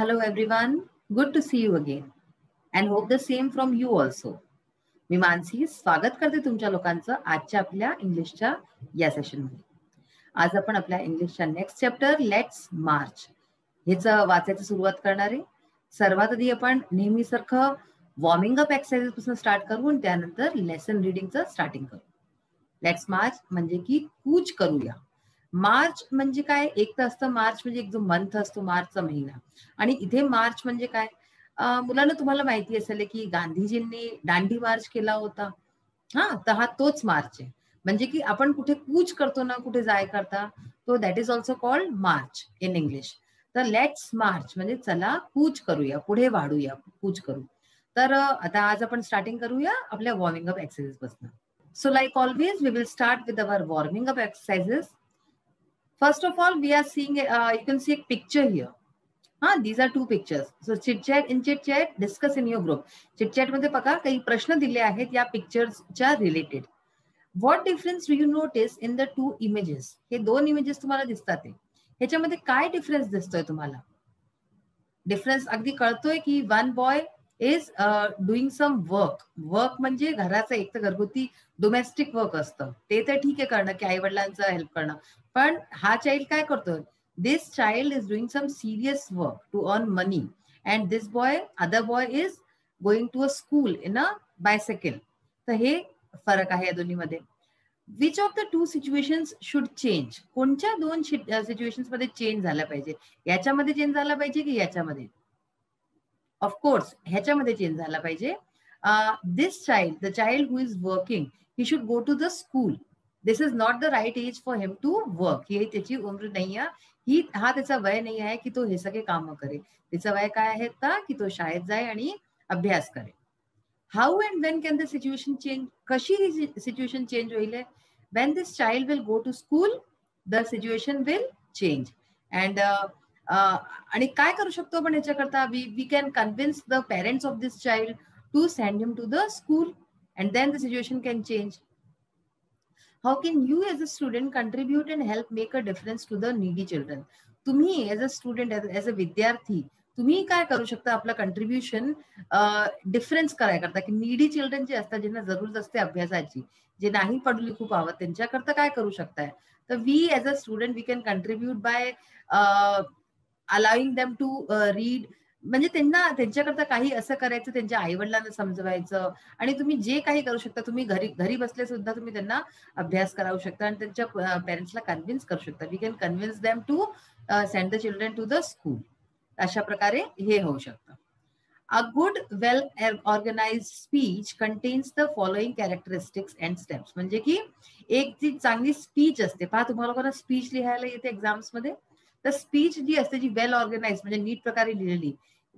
Hello everyone, good to see you again and hope the same from you also. मी मानसी स्वागत करते तुमच्या लोकांचं आजच्या आपल्या इंग्लिशच्या या सेशनमध्ये. आज आपण आपल्या इंग्लिशच्या नेक्स्ट चॅप्टर लेट्स मार्च हेच वाचायची सुरुवात करणार आहे. सर्वात आधी आपण नेहमीसारखं वॉर्मिंग अप एक्सरसाइज पासून स्टार्ट करू आणि त्यानंतर लेसन रिडिंगचं स्टार्टिंग करू. लेट्स मार्च म्हणजे की कूच करूया. मार्च म्हणजे काय, एक तर असतं मार्च म्हणजे एक जो मंथ असतो मार्चचा महिना, आणि इथे मार्च म्हणजे काय, मुलांना तुम्हाला माहिती असेल की गांधीजींनी दांडी मार्च केला होता. तर हा तोच मार्च आहे. म्हणजे की आपण कुठे कूच करतो ना, कुठे जाय करता, तो that is also called March in English. तर लेट्स मार्च म्हणजे चला कूच करूया, पुढे वाढूया, कूच करू. तर आता आज आपण स्टार्टिंग करूया आपल्या वॉर्मिंग अप एक्सरसाइज पासून. So like always, we will start with our warming up exercises. First of all, we are seeing, you can see a picture here. These are two pictures. So chit chat, in chit chat, discuss in your group. Chit chat मध्ये बघा काही प्रश्न दिले आहेत या पिक्चर्सच्या related. What difference do you notice in the two images? हे दोन images तुम्हाला दिसतात, ह्याच्यामध्ये काय डिफरन्स दिसतोय तुम्हाला? डिफरन्स अगदी कळतोय की one boy is doing some work. Work म्हणजे घराचं एक तर घरगुती डोमेस्टिक वर्क असतं, ते तर ठीक आहे करणं, की आई वडिलांचं हेल्प करणं. पण हा चाइल्ड काय करतोय? This child is doing some serious work to earn money, and this boy, other boy is going to a school in a bicycle. तर हे फरक आहे या दोन्हीमध्ये. Which of the two situations should change? कोणत्या दोन सिच्युएशन्स मध्ये change झाला पाहिजे? याच्यामध्ये चेंज झाला पाहिजे की याच्यामध्ये? ऑफकोर्स ह्याच्यामध्ये चेंज झाला पाहिजे. This child, the child who is working, he should go to the school. This is not the right age for him to work. ही त्याची उम्र नाही आहे, हा त्याचा वय नाही आहे की तो हे सगळे काम करे. त्याचं वय काय आहे का, की तो शाळेत जाय आणि अभ्यास करे. How and when can the situation change? कशी ही सिच्युएशन चेंज होईल? When this child will go to school, the situation will change. And आणि काय करू शकतो आपण याच्याकरता? We can convince the parents of this child to send him to the school, and then the situation can change. How can you as a student contribute and help make a difference to the needy children? तुम्ही age a student, as a विद्यार्थी, तुम्ही काय करू शकता आपलं contribution difference कराय करता, की नीडी चिल्ड्रन जे असतात, ज्यांना जरूरत असते अभ्यासाची, जे नाही पडली खूप आवड, त्यांच्याकरता काय करू शकताय? तर we as a student we can contribute by allowing them to read. म्हणजे त्यांना त्यांच्याकरता काही असं करायचं, त्यांच्या आईवडिलांना समजवायचं, आणि तुम्ही जे काही करू शकता, तुम्ही घरी बसले सुद्धा तुम्ही त्यांना अभ्यास करावू शकता आणि त्यांच्या पेरेंट्सला कन्व्हिन्स करू शकता. We can convince them to send the children to the school. अशा प्रकारे हे होऊ शकतं. A good, well-organized speech contains the following characteristics and steps. म्हणजे की एक जी चांगली स्पीच असते, पहा तुम्हाला लोकांना स्पीच लिहायला येते एक्झाम्स मध्ये, तर स्पीच जी असते, जी वेल ऑर्गनाइज म्हणजे नीट प्रकारे लिहिलेली,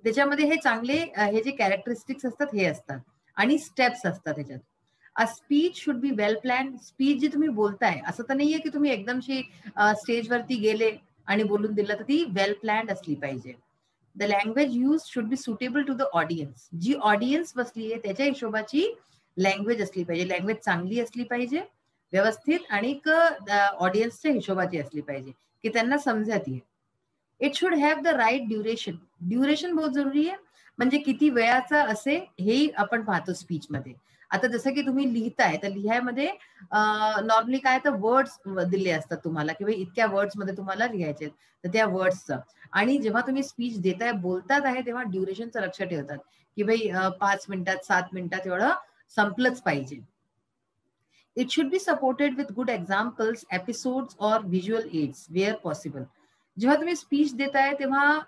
त्याच्यामध्ये हे चांगले हे जे कॅरेक्टरिस्टिक्स असतात हे असतात आणि स्टेप्स असतात त्याच्यात. A speech should be well plan. Speech जी तुम्ही बोलताय, असं तर नाहीये की तुम्ही एकदमशी स्टेजवरती गेले आणि बोलून दिलं, तर ती वेल प्लॅन्ड असली पाहिजे. The language use should be suitable to the audience. जी ऑडियन्स बसली आहे त्याच्या हिशोबाची लँग्वेज असली पाहिजे. लँग्वेज चांगली असली पाहिजे, व्यवस्थित, आणि ऑडियन्सच्या हिशोबाची असली पाहिजे, की त्यांना समजत येईल. It should have the right duration. Duration बहुत जरुरी आहे, म्हणजे किती वेळाचा असे हेही आपण पाहतो स्पीच मध्ये. आता जसं की तुम्ही लिहिताय, तर लिहायमध्ये नॉर्मली काय, तर वर्ड्स दिले असतात तुम्हाला, की भाई इतक्या वर्ड्स मध्ये तुम्हाला लिहायचे, तर त्या वर्ड्सचं. आणि जेव्हा तुम्ही स्पीच देताय, बोलतात आहे, तेव्हा ड्युरेशनचं लक्ष ठेवतात, की भाई 5 मिनिटात 7 मिनिटात एवढं संपलंच पाहिजे. It should be supported with good examples, episodes और व्हिज्युअल एड्स वेअर पॉसिबल. जेव्हा तुम्ही स्पीच देताय तेव्हा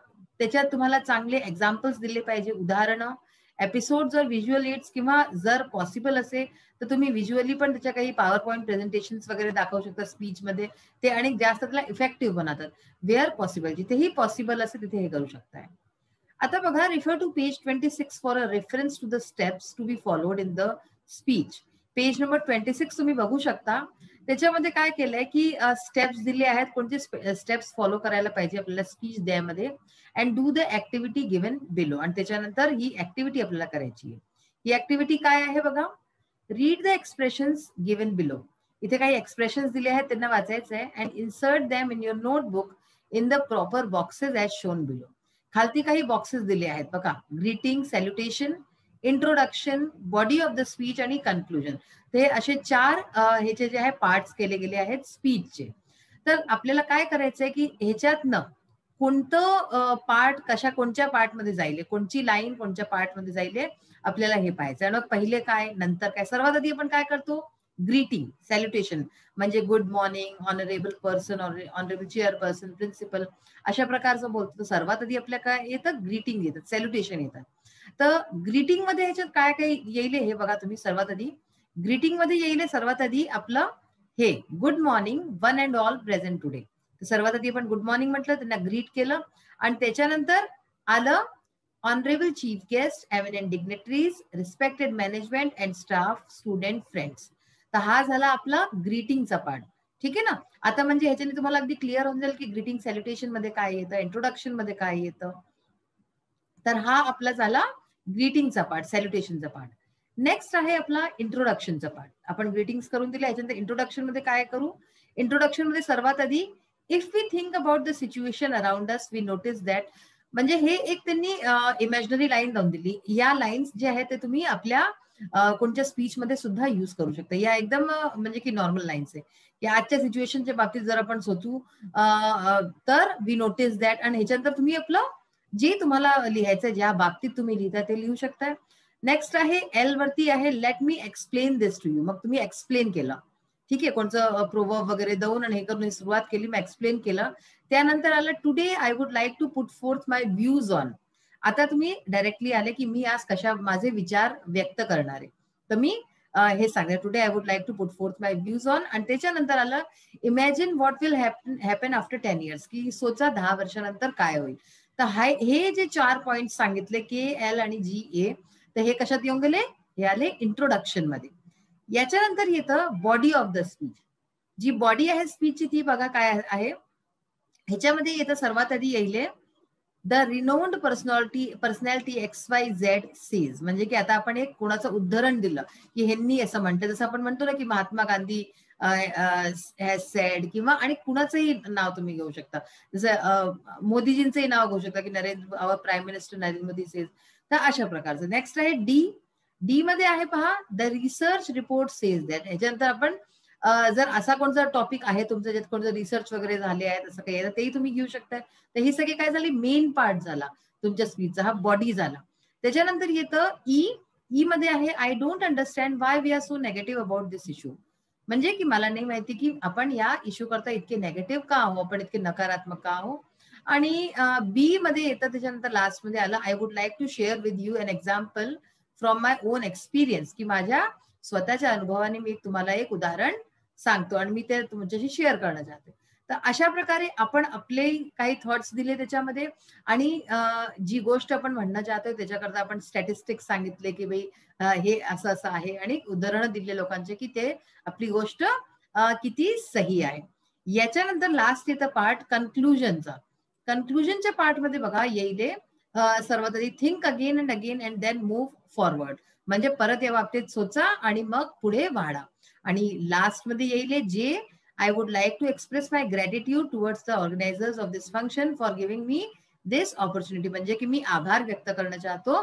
त्याच्यात तुम्हाला चांगले एक्झाम्पल्स दिले पाहिजे, उदाहरणं, एपिसोड्स और व्हिज्युअल एड्स, किंवा जर पॉसिबल असेल तर तुम्ही व्हिज्युअली पण त्याच्या काही पॉवर पॉईंट प्रेझेंटेशन वगैरे दाखवू शकता स्पीच मध्ये. ते आणि जास्त त्याला इफेक्टिव्ह बनवतात. वेअर पॉसिबल, जिथेही पॉसिबल असेल तिथे हे करू शकताय. आता बघा, refer to page 26 for a reference to the steps to be followed in the speech. Page number 26 तुम्ही बघू शकता. त्याच्यामध्ये काय केलंय की स्टेप्स दिले आहेत, कोणते स्टेप्स फॉलो करायला पाहिजे आपल्याला स्पीच द्यामध्ये, and do the activity given below. आणि त्याच्यानंतर ही ऍक्टिव्हिटी आपल्याला करायची आहे. ही ऍक्टिव्हिटी काय आहे बघा, read the expressions given below. इथे काही एक्सप्रेशन्स दिले आहेत, त्यांना वाचायचं आहे, and insert them in your notebook in the proper boxes as shown below. खालती काही बॉक्सेस दिले आहेत बघा, greeting, salutation, introduction, body of the speech आणि कन्क्लुजन. ते असे 4 ह्याचे जे आहे पार्ट्स केले गेले आहेत स्पीचचे. तर आपल्याला काय करायचंय की ह्याच्यातनं कोणतं पार्ट कोणत्या पार्टमध्ये जाईल, कोणची लाईन कोणत्या पार्टमध्ये जाईल आपल्याला हे पाहायचं. आणि मग पहिले काय, नंतर काय. सर्वात आधी आपण काय करतो, ग्रीटिंग, सॅल्युटेशन, म्हणजे good morning, honourable person, honourable chairperson, principal, अशा प्रकारचं बोलतो. सर्वात आधी आपल्या काय येतं, ग्रीटिंग येतात, सॅल्युटेशन येतात. तर ग्रीटिंग मध्ये ह्याच्यात काय काय येईल हे बघा तुम्ही. सर्वात आधी ग्रीटिंग मध्ये येईल सर्वात आधी आपलं हे good morning one and all present today. सर्वात आधी आपण गुड मॉर्निंग म्हटलं, त्यांना ग्रीट केलं, आणि त्याच्यानंतर आलं honourable chief guest, eminent dignitaries, respected management and staff, student, friends. तर हा झाला आपला ग्रीटिंगचा पार्ट. ठीक आहे ना. आता म्हणजे ह्याच्याने तुम्हाला अगदी क्लिअर होऊन जाईल की ग्रीटिंग सॅल्युटेशन मध्ये काय येतं, इंट्रोडक्शन मध्ये काय येतं. तर हा आपला झाला ग्रीटिंगचा पार्ट, सॅल्युटेशनचा पार्ट. नेक्स्ट आहे आपला इंट्रोडक्शनचा पार्ट. आपण ग्रीटिंग्स करून दिले, याच्यानंतर इंट्रोडक्शन मध्ये काय करू. इंट्रोडक्शन मध्ये सर्वात आधी if we think about the situation around us we notice that, म्हणजे हे एक त्यांनी इमॅजिनरी लाईन लावून दिली. या लाईन्स जे आहेत ते तुम्ही आपल्या कोणत्या स्पीच मध्ये सुद्धा युज करू शकता. या एकदम म्हणजे की नॉर्मल लाईन्स आहे की आजच्या सिच्युएशनच्या बाबतीत जर आपण सोचू तर वी नोटिस दॅट, आणि ह्याच्यानंतर तुम्ही आपलं जे तुम्हाला लिहायचं, ज्या बाबतीत तुम्ही लिहिता ते लिहू शकता. नेक्स्ट आहे एल वरती आहे let me explain this to you. मग तुम्ही एक्सप्लेन केलं, ठीक आहे, कोणचं प्रोवर्ब वगैरे देऊन आणि हे करून सुरुवात केली, मग एक्सप्लेन केलं. त्यानंतर आलं today I would like to put forth my views on. आता तुम्ही डायरेक्टली आले की मी आज माझे विचार व्यक्त करणार आहे. तर मी हे सांगते today I would like to put forth my views on. आणि त्याच्यानंतर आलं imagine what will happen after 10 years, की सोचा 10 वर्षानंतर काय होईल. तर हे जे 4 पॉइंट सांगितले KL आणि GA, तर हे कशात येऊन गेले, हे आले इंट्रोडक्शन मध्ये. याच्यानंतर येतं बॉडी ऑफ द स्पीच. जी बॉडी आहे स्पीचची ती बघा काय आहे. ह्याच्यामध्ये येतं सर्वात आधी येईल the renowned personality XYZ says. म्हणजे की आता आपण एक कोणाचं उदाहरण दिलं की ह्यांनी असं म्हणतं, जसं आपण म्हणतो ना की महात्मा गांधी हॅज सेड, किंवा आणि कुणाचंही नाव तुम्ही घेऊ शकता, जसं मोदीजींचंही नाव घेऊ शकता की prime minister Narendra Modi says. तर अशा प्रकारचं. नेक्स्ट आहे डी मध्ये आहे पहा the research report says that. ह्याच्यानंतर आपण जर असा कोणता टॉपिक आहे तुमचं ज्यात कोणतं रिसर्च वगैरे झाले आहेत असं काही, तेही तुम्ही घेऊ शकता. तर हे सगळे काय झाले, मेन पार्ट झाला तुमच्या स्पीचचा, हा बॉडी झाला. त्याच्यानंतर येतं ई मध्ये आहे I don't understand why we are so negative about this issue. म्हणजे की मला नाही माहिती की आपण या इश्यू करता इतके नेगेटिव्ह का आहो, आपण इतके नकारात्मक का आहो. आणि बी मध्ये येतं त्याच्यानंतर लास्ट मध्ये आलं I would like to share with you an example from my own experience, की माझ्या स्वतःच्या अनुभवाने मी तुम्हाला एक उदाहरण सांगतो आणि मी ते तुमच्याशी शेअर करणं चाहते. तर अशा प्रकारे आपण आपले काही थॉट्स दिले त्याच्यामध्ये, आणि जी गोष्ट आपण म्हणणं चाहतोय त्याच्याकरता आपण स्टॅटिस्टिक्स सांगितले की भाई हे असं असं आहे, आणि उदाहरणं दिले लोकांचे की ते आपली गोष्ट किती सही आहे. याच्यानंतर लास्ट येतं पार्ट कन्क्लुजनचा. कन्क्लुजनच्या पार्टमध्ये बघा येईल सर्वात आधी think again and then move forward. म्हणजे परत या बाबतीत सोचा आणि मग पुढे वाढा. आणि लास्ट मध्ये येईल जे I would like to express my gratitude towards the organisers of this function for giving me this opportunity. म्हणजे की मी आभार व्यक्त करणं चाहतो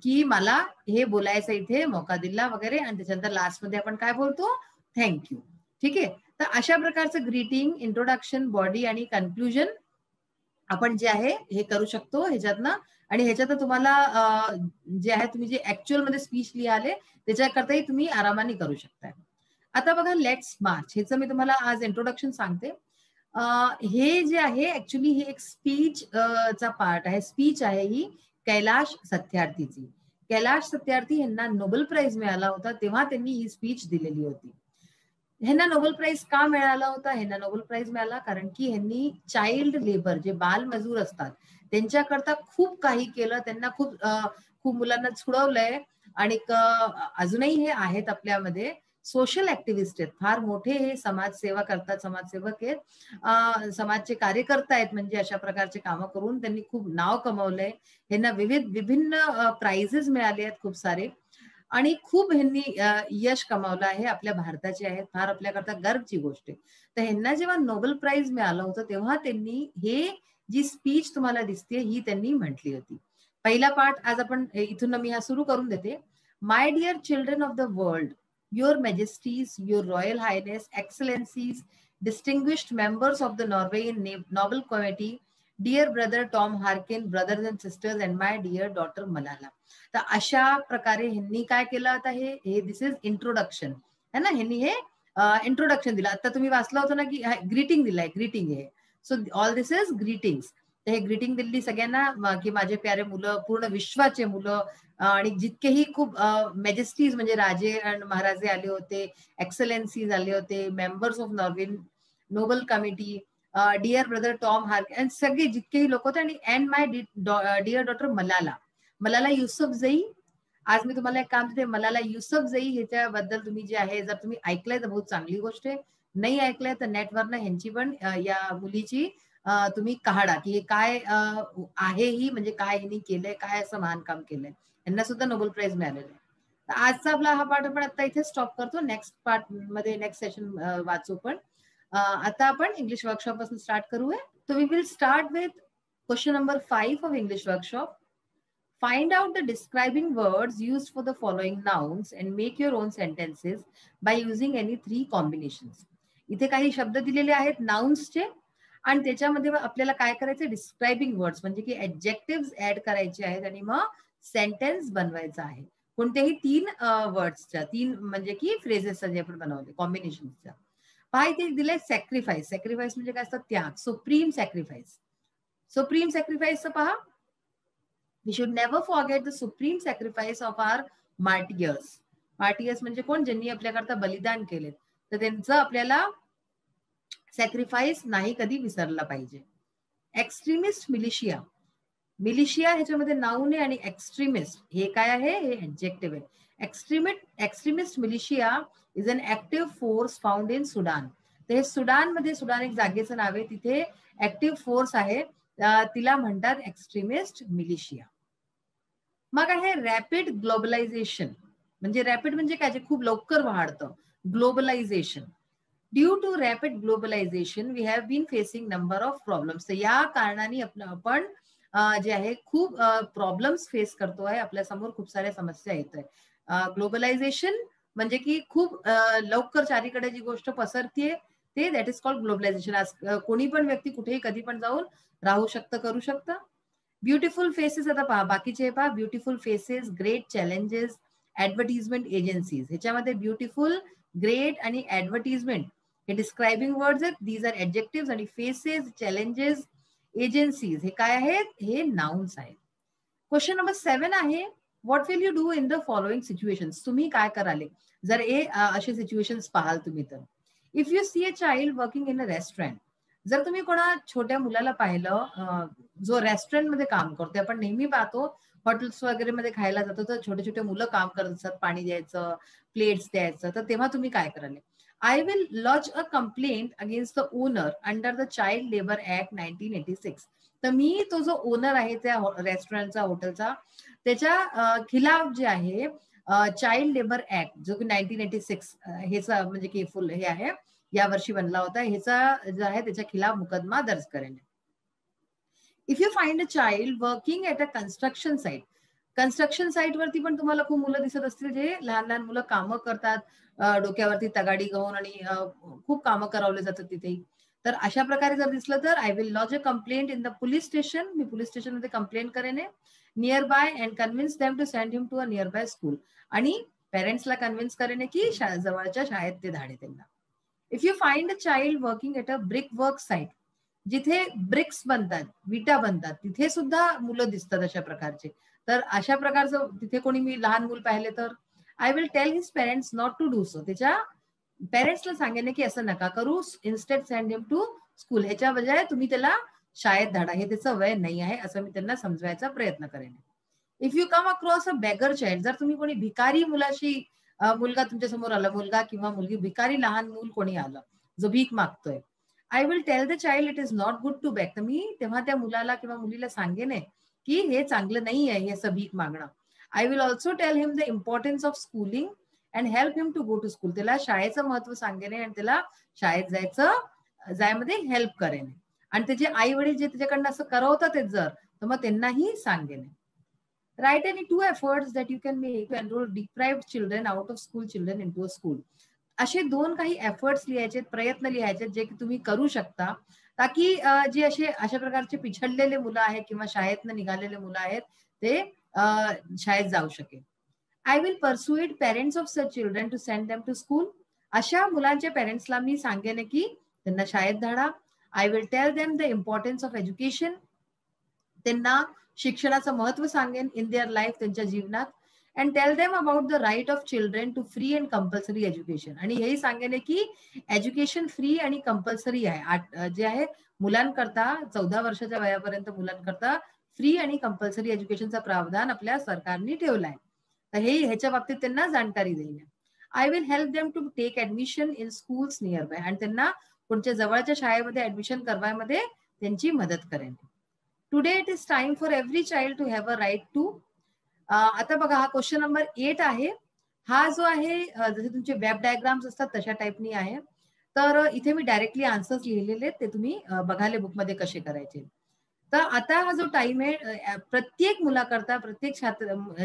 की मला हे बोलायचं इथे मौका दिला वगैरे. आणि त्याच्यानंतर लास्ट मध्ये आपण काय बोलतो, थँक्यू. ठीक आहे. तर अशा प्रकारचं ग्रीटिंग, इंट्रोडक्शन, बॉडी आणि कन्क्लुजन आपण जे आहे हे करू शकतो ह्याच्यातनं. आणि ह्याच्यात तुम्हाला जे आहे तुम्ही जे ऍक्च्युअल मध्ये स्पीच लिहाले त्याच्याकरताही तुम्ही आरामाने करू शकता. आता बघा लेट्स मार्च, ह्याचं मी तुम्हाला आज इंट्रोडक्शन सांगते. हे जे आहे ऍक्च्युली हे एक स्पीच चा पार्ट आहे, स्पीच आहे ही कैलाश सत्यार्थीची. कैलाश सत्यार्थी यांना नोबेल प्राइज मिळाला होता, तेव्हा त्यांनी ही स्पीच दिलेली होती. ह्यांना नोबेल प्राइज का मिळाला होता, ह्यांना नोबेल प्राइज मिळाला कारण की ह्यांनी चाइल्ड लेबर, जे बाल मजूर असतात त्यांच्याकरता खूप काही केलं. त्यांना खूप मुलांना छुडवलंय. आणि अजूनही हे आहेत आपल्यामध्ये सोशल ऍक्टिव्हिस्ट आहेत, फार मोठे हे समाजसेवा करतात, समाजसेवक आहेत, समाजचे कार्यकर्ता आहेत. म्हणजे अशा प्रकारचे कामं करून त्यांनी खूप नाव कमवलंय. ह्यांना विभिन्न प्राइजेस मिळाले आहेत खूप सारे, आणि खूप ह्यांनी यश कमावलं आहे. आपल्या भारताचे आहेत, फार आपल्याकरता गर्वची गोष्ट आहे. तर ह्यांना जेव्हा नोबेल प्राइज मिळालं होतं तेव्हा त्यांनी हे जी स्पीच तुम्हाला दिसते ही त्यांनी म्हटली होती. पहिला पार्ट आज आपण इथून मी हा सुरू करून देते. My dear children of the world, your majesties, your royal highness, excellencies, distinguished members of the Norwegian Nobel Committee, dear brother Tom Harkin, brothers and sisters, and my dear daughter Malala. तर अशा प्रकारे ह्यांनी काय केलं आता हे दिस is introduction है ना, ह्यांनी हे इंट्रोडक्शन दिलं. आता तुम्ही वाचलं होतं ना की ग्रीटिंग दिलाय, ग्रीटिंग आहे. So all this is greetings. तर हे ग्रीटिंग दिली सगळ्यांना की माझे प्यारे मुलं, पूर्ण विश्वाचे मुलं, आणि जितकेही खूप मॅजेस्टीज म्हणजे राजे आणि महाराजे आले होते, एक्सलेन्सीज आले होते, members of Norwegian Nobel committee, dear brother Tom Harkin, आणि सगळे जितकेही लोक होते, आणि and my dear daughter Malala, Malala Yousafzai. आज मी तुम्हाला एक काम देते, मलाला युसुफजई ह्याच्याबद्दल तुम्ही जे आहे, जर तुम्ही ऐकलंय तर बहुत चांगली गोष्ट आहे, नाही ऐकलंय तर नेटवरनं ह्यांची पण या मुलीची तुम्ही काढा की काय आहे ही, म्हणजे काय हिने केलंय, काय असं महान काम केलंय. यांना सुद्धा नोबेल प्राइज मिळालेलं आहे. तर आजचा आपला हा पार्ट आपण आता इथे स्टॉप करतो. नेक्स्ट पार्ट मध्ये नेक्स्ट सेशन वाचू. पण आता आपण इंग्लिश वर्कशॉप पासून स्टार्ट करूया. So we will start with question number 5 of English workshop. Find out the describing words used for the following nouns and make your own sentences by using any 3 combinations. इथे काही शब्द दिलेले आहेत नाउन्सचे, आणि त्याच्यामध्ये आपल्याला काय करायचं, डिस्क्रायबिंग वर्ड्स म्हणजे की ऍडजेक्टिव्ह ऍड करायचे आहेत आणि मग सेंटेन्स बनवायचा आहे. कोणत्याही 3 वर्ड्सच्या, 3 म्हणजे की फ्रेजेसचा जे आपण बनवले कॉम्बिनेशनच्या. पहा इथे दिलंय सॅक्रिफाईस. सॅक्रिफाईस म्हणजे काय असतं, त्याग, सुप्रीम सॅक्रिफाईस. सुप्रीम सॅक्रिफाईसचं पहा, we should never forget the supreme sacrifice of our martyrs. Martyrs म्हणजे कोण, ज्यांनी आपल्याकरता बलिदान केले, तर त्यांचं आपल्याला सॅक्रिफाईस नाही कधी विसरला पाहिजे. Extremist militia. मिलिशिया ह्याच्यामध्ये नाऊन आहे, आणि एक्स्ट्रीमिस्ट हे काय आहे, हे ऍडजेक्टिव्ह आहे. Extremist militia is an active force found in Sudan. तर हे सुडानमध्ये, सुडान एक जागेचं नाव आहे, तिथे ऍक्टिव्ह फोर्स आहे, तिला म्हणतात एक्स्ट्रीमिस्ट मिलिशिया. मग आहे रॅपिड ग्लोबलायझेशन. म्हणजे रॅपिड म्हणजे काय, जे खूप लवकर वाढतं, globalisation. Due to rapid globalisation we have been facing number of problems. तर या कारणाने आपण जे आहे खूप प्रॉब्लेम्स फेस करतोय, आपल्या समोर खूप साऱ्या समस्या येत आहे. ग्लोबलायझेशन म्हणजे की खूप लवकर चारीकडे जी गोष्ट पसरतीये ते, दॅट इज कॉल्ड ग्लोबलायझेशन. आज कोणी पण व्यक्ती कुठेही कधी पण जाऊन राहू शकतं, करू शकतं. Beautiful faces. आता पहा बाकीचे पहा, beautiful faces, great challenges, advertisement agencies. ह्याच्यामध्ये ब्युटिफुल, ग्रेट आणि ऍडव्हर्टिजमेंट हे डिस्क्रायबिंग वर्ड्स आहेत, दीज आर ऍडजेक्टिव्ह, आणि फेसेस, चॅलेंजेस, एजन्सीज हे काय आहेत, हे नाउन्स आहेत. क्वेश्चन नंबर 7 आहे, what will you do in the following situations. तुम्ही काय कराल जर असे सिच्युएशन्स पाहाल तुम्ही तर. If you see a child working in a restaurant. जर तुम्ही कोणा छोट्या मुलाला पाहिलं जो रेस्टॉरंट मध्ये काम करतोय, आपण नेहमी पाहतो हॉटेल्स वगैरे मध्ये खायला जातो तर छोटे छोटे मुलं काम करत असतात, पाणी द्यायचं, प्लेट्स द्यायचं. तर तेव्हा तुम्ही काय कराल, I will launch a complaint against the owner under the child labour act 1986. तर मी तो जो ओनर आहे त्या रेस्टॉरंटचा, हॉटेलचा, त्याच्या खिलाफ जे आहे चाइल्ड लेबर ऍक्ट जो की 1986 ह्याचा म्हणजे की फुल हे आहे, या वर्षी बनला होता, ह्याचा जो आहे त्याच्या खिलाफ मुकदमा दर्ज करेल. If you find a child working at a construction site. Construction site वरती पण तुम्हाला खूप मुलं दिसत असतील जे लहान लहान मुलं कामं करतात, डोक्यावरती तगाडी घेऊन, आणि खूप कामं करावले जातात तिथे. तर अशा प्रकारे जर दिसलं तर I will launch a complaint in the police station. मी पोलीस स्टेशन मध्ये कंप्लेंट करेन nearby, and convince them to send him to a nearby school. आणि पेरेंट्सला कन्व्हिन्स करेन की जवळच्या शाळेत ते धाडे त्यांना. If you find a child working at a brick work site. जिथे ब्रिक्स बनतात, विटा बनतात, तिथे सुद्धा मुलं दिसतात अशा प्रकारचे. तर अशा प्रकारचं तिथे कोणी मी लहान मूल पाहिले तर I will tell his parents not to do so. त्याच्या पेरेंट्सला सांगेन की असं नका करू, instead send him to school. ह्याच्या बजाय तुम्ही त्याला शाळेत धाडा, हे त्याचं वय नाही आहे असं मी त्यांना समजवायचा प्रयत्न करेन. If you come across a beggar child. जर तुम्ही कोणी भिकारी मुलाशी, मुलगा तुमच्या समोर आला, मुलगा किंवा मुलगी, भिकारी लहान मूल कोणी आलं जो भीक मागतोय, I will tell the child it is not good to beg. तर मी तेव्हा त्या मुलाला किंवा मुलीला सांगेन की हे चांगलं नाही आहे हे असं भीक मागणं. I will also tell him the importance of schooling and help him to go to school. त्याला शाळेचं महत्व सांगेन आणि त्याला शाळेत जायमध्ये हेल्प करेन. आणि त्याचे आई वडील जे त्याच्याकडनं असं करवतात जर, तर मग त्यांनाही सांगेन. Write any 2 efforts that you can make to enroll deprived children out of school children into a school. असे 2 काही एफर्ट्स लिहायचे, प्रयत्न लिहायचे जे की तुम्ही करू शकता, ताकी जे अशा प्रकारचे पिछडलेले मुलं आहेत किंवा शाळेतनं निघालेले मुलं आहेत, ते शाळेत जाऊ शकेल. I will persuade parents of such children to send them to school. अशा मुलांच्या पेरेंट्सला मी सांगेन की त्यांना शाळेत धाडा. I will tell them the importance of education. त्यांना शिक्षणाचं महत्व सांगेन इन देअर लाईफ, त्यांच्या जीवनात. And tell them about the right of children to free and compulsory education. आणि हेही सांगेन की एज्युकेशन फ्री आणि कंपल्सरी आहे, जे आहे मुलांकरता 14 वर्षाच्या वयापर्यंत मुलांकरता फ्री आणि कंपल्सरी एज्युकेशनचा प्रावधान आपल्या सरकारने ठेवलाय. तर हे ह्याच्या बाबतीत त्यांना जाणकारी देईल. I will help them to take admission in schools nearby. आणि त्यांना कोणत्या जवळच्या शाळेमध्ये ऍडमिशन करण्यामध्ये त्यांची मदत करेन. Today it is time for every child to have a right to. आता बघा, हा क्वेश्चन नंबर 8 आहे. हा जो आहे जसे तुमचे वेब डायग्राम्स असतात तशा टाईपनी आहे. तर इथे मी डायरेक्टली आन्सर्स लिहिलेले ते तुम्ही बघाले बुकमध्ये कसे करायचे. तर आता हा जो टाइम आहे प्रत्येक मुलाकरता, प्रत्येक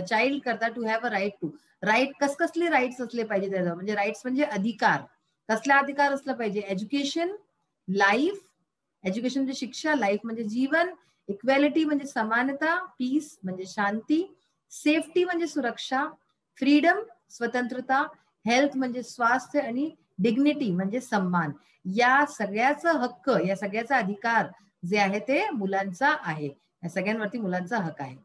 चाइल्ड करता to have a right to. Right कसले राईट्स असले पाहिजे त्याचा, म्हणजे राईट्स म्हणजे अधिकार. कसला अधिकार असला पाहिजे? एज्युकेशन, लाईफ, एज्युकेशन म्हणजे शिक्षा, लाईफ म्हणजे जीवन, इक्वॅलिटी म्हणजे समानता, पीस म्हणजे शांती, सेफ्टी म्हणजे सुरक्षा, फ्रीडम स्वतंत्रता, हेल्थ म्हणजे स्वास्थ्य आणि डिग्निटी म्हणजे सन्मान. या सगळ्याचा हक्क, या सगळ्याचा अधिकार जे आहे ते मुलांचा आहे. या सगळ्यांवरती मुलांचा हक्क आहे.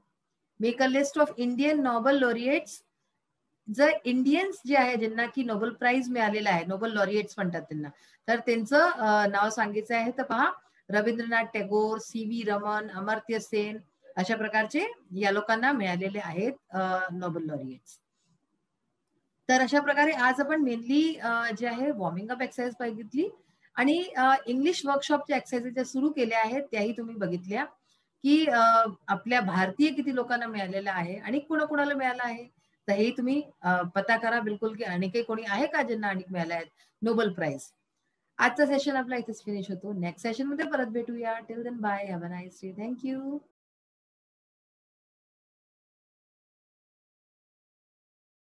Make a list of Indian Nobel laureates. जर इंडियन्स जे आहे ज्यांना की नोबेल प्राइज मिळालेला आहे, नोबेल लॉरिएट्स म्हणतात त्यांना, तर त्यांचं नाव सांगायचं आहे. तर पहा, रवींद्रनाथ टागोर, सी.व्ही. रमन, अमर्त्य सेन अशा प्रकारचे या लोकांना मिळालेले आहेत नोबेल लॉरिएट्स. तर अशा प्रकारे आज आपण मेनली जे आहे वॉर्मिंग अप एक्सरसाइज बघितली आणि इंग्लिश वर्कशॉपच्या एक्सरसाइज ज्या सुरू केल्या आहेत त्याही तुम्ही बघितल्या की आपल्या भारतीय किती लोकांना मिळालेलं आहे आणि कुणाकुणाला मिळालं आहे. तर हे तुम्ही पता करा बिलकुल की आणि काही कोणी आहे का ज्यांना आणि मिळाले आहेत नोबेल प्राइज. आजचा सेशन आपला इथेच फिनिश होतो. नेक्स्ट सेशन मध्ये परत भेटूया. Till then bye, have a nice day. Thank you.